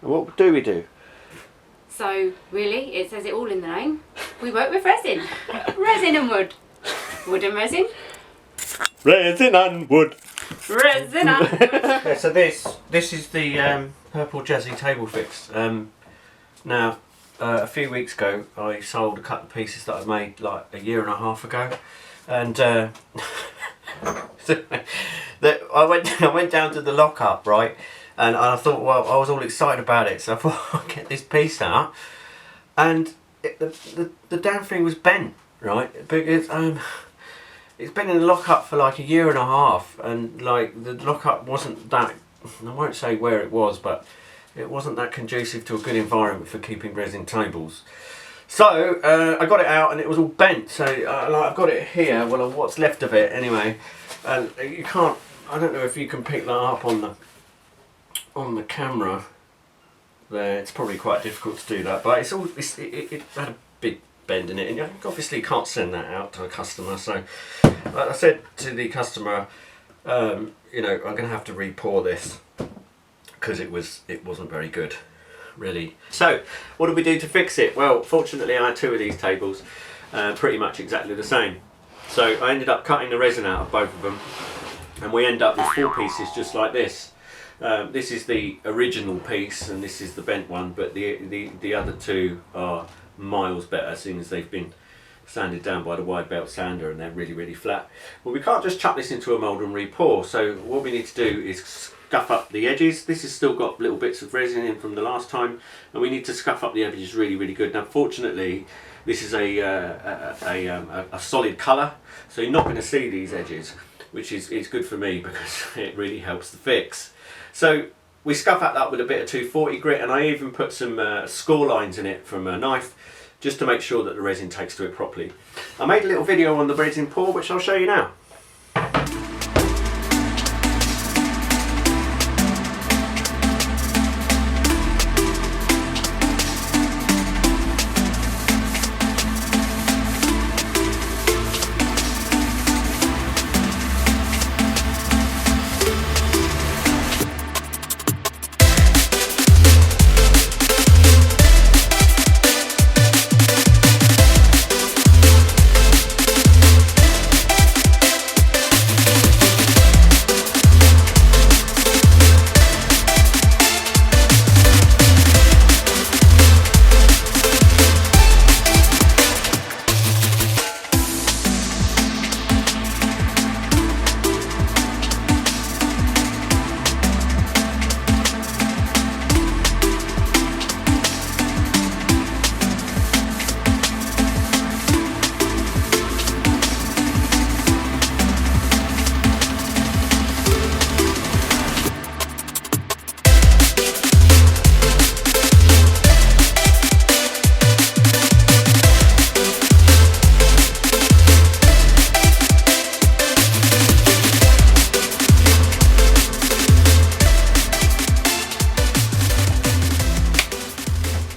And what do we do? So really, it says it all in the name. We work with resin. Resin and wood. Wood and resin. Resin and wood. Resin and wood. Yeah, so this is the purple jazzy table fix. Now, a few weeks ago, I sold a couple of pieces that I made like a year and a half ago, and I went down to the lockup, right, and I thought, well, I was all excited about it, so I thought I'll get this piece out, and the damn thing was bent, right, because it's been in the lockup for like a year and a half, and like the lockup wasn't that, I won't say where it was, but it wasn't that conducive to a good environment for keeping resin tables. So I got it out and it was all bent. So I've got it here, well, what's left of it anyway. And you can't, I don't know if you can pick that up on the camera there. It's probably quite difficult to do that, but it had a big bend in it, and you obviously can't send that out to a customer. So like I said to the customer, you know, I'm going to have to re-pour this because it wasn't very good, really. So what did we do to fix it? Well, fortunately I had two of these tables, pretty much exactly the same. So I ended up cutting the resin out of both of them, and we end up with four pieces just like this. This is the original piece and this is the bent one, but the other two are miles better, seeing as they've been sanded down by the wide belt sander and they're really flat. Well, we can't just chuck this into a mould and re-pour, so what we need to do is scuff up the edges. This has still got little bits of resin in from the last time, and we need to scuff up the edges really good. Now fortunately this is a solid colour, so you're not going to see these edges, which is good for me because it really helps the fix. So we scuff that up with a bit of 240 grit, and I even put some score lines in it from a knife just to make sure that the resin takes to it properly. I made a little video on the resin pour which I'll show you now.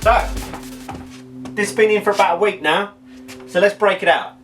So, this has been in for about a week now, so let's break it out.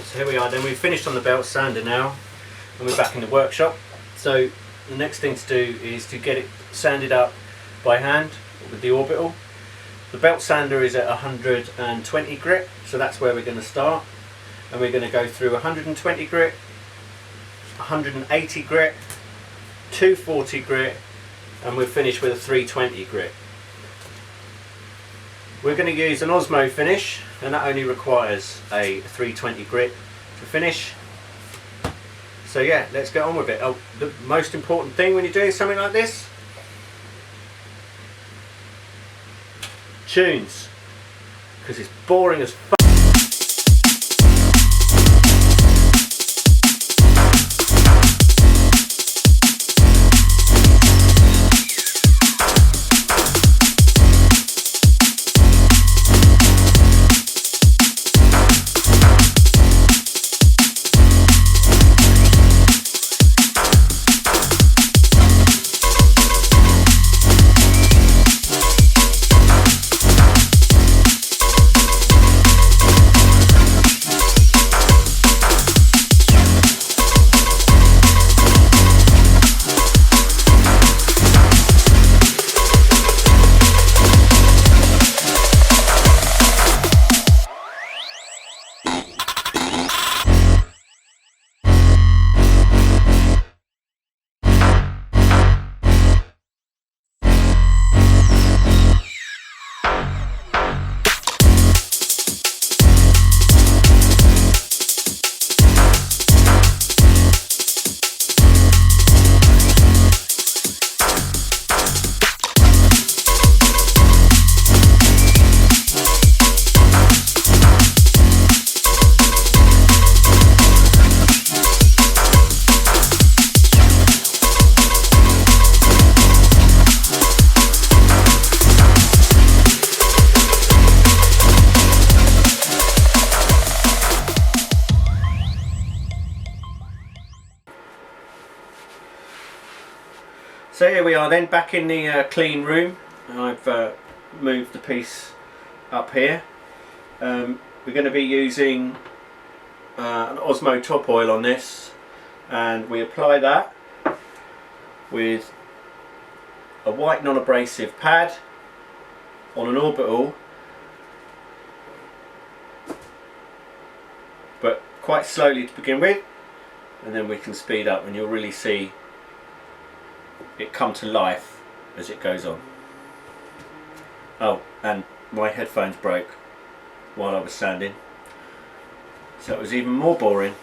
So here we are then, we've finished on the belt sander now and we're back in the workshop. So the next thing to do is to get it sanded up by hand with the orbital. The belt sander is at 120 grit, so that's where we're going to start. And we're going to go through 120 grit, 180 grit, 240 grit, and we'll finish with a 320 grit. We're going to use an Osmo finish, and that only requires a 320 grit to finish. So yeah, let's get on with it. Oh, the most important thing when you're doing something like this, tunes, because it's boring as fuck. So here we are then, back in the clean room. I've moved the piece up here. We're going to be using an Osmo top oil on this, and we apply that with a white non-abrasive pad on an orbital, but quite slowly to begin with, and then we can speed up and you'll really see it come to life as it goes on. Oh, and my headphones broke while I was sanding, so it was even more boring.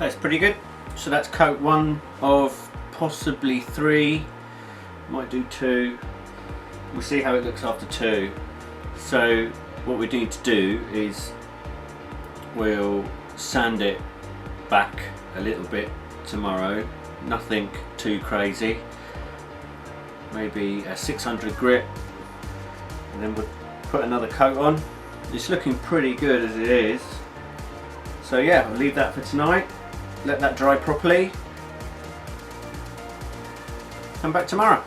So it's pretty good. So that's coat 1 of possibly 3. Might do 2. We'll see how it looks after 2. So what we need to do is we'll sand it back a little bit tomorrow. Nothing too crazy. Maybe a 600 grit, and then we'll put another coat on. It's looking pretty good as it is. So yeah, I'll leave that for tonight. Let that dry properly. Come back tomorrow.